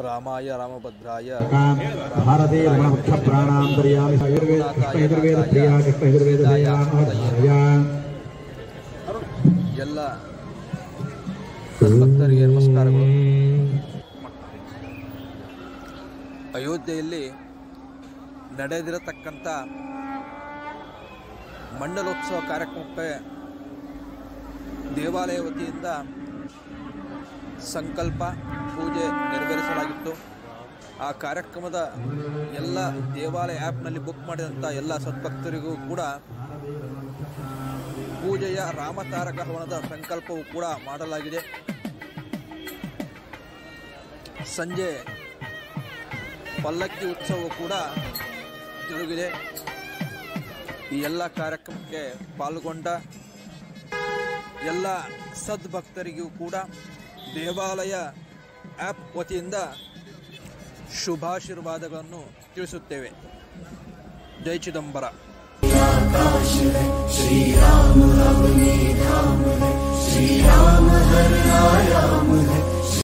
ರಾಮಾಯ ರಾಮಭದ್ರಾಯ ಭಾರತೀಯ ರಮಣವಕ್ಷ ಪ್ರಾಣಾಂತರ್ಯಾಮಿ ಯಜುರ್ವೇದ ಪ್ರಿಯ ಕೃಷ್ಣ ಯಜುರ್ವೇದ ಎಲ್ಲ ಭಕ್ತರಿಗೆ ನಮಸ್ಕಾರಗಳು. ಅಯೋಧ್ಯೆಯಲ್ಲಿ ನಡೆದಿರತಕ್ಕಂಥ ಮಂಡಲೋತ್ಸವ ಕಾರ್ಯಕ್ರಮಕ್ಕೆ ದೇವಾಲಯ ವತಿಯಿಂದ ಸಂಕಲ್ಪ ಪೂಜೆ ನೆರವೇರಿಸಲಾಗಿತ್ತು. ಆ ಕಾರ್ಯಕ್ರಮದ ಎಲ್ಲ ದೇವಾಲಯ ಆ್ಯಪ್ನಲ್ಲಿ ಬುಕ್ ಮಾಡಿದಂಥ ಎಲ್ಲ ಸದ್ಭಕ್ತರಿಗೂ ಕೂಡ ಪೂಜೆಯ ರಾಮತಾರಕ ಹವನದ ಸಂಕಲ್ಪವೂ ಕೂಡ ಮಾಡಲಾಗಿದೆ. ಸಂಜೆ ಪಲ್ಲಕ್ಕಿ ಉತ್ಸವವು ಕೂಡ ಜರುಗಿದೆ. ಈ ಎಲ್ಲ ಕಾರ್ಯಕ್ರಮಕ್ಕೆ ಪಾಲ್ಗೊಂಡ ಎಲ್ಲ ಸದ್ಭಕ್ತರಿಗೂ ಕೂಡ ದೇವಾಲಯ ಆ್ಯಪ್ ವತಿಯಿಂದ ಶುಭಾಶೀರ್ವಾದಗಳನ್ನು ತಿಳಿಸುತ್ತೇವೆ. ಜೈ ಚಿದಂಬರ.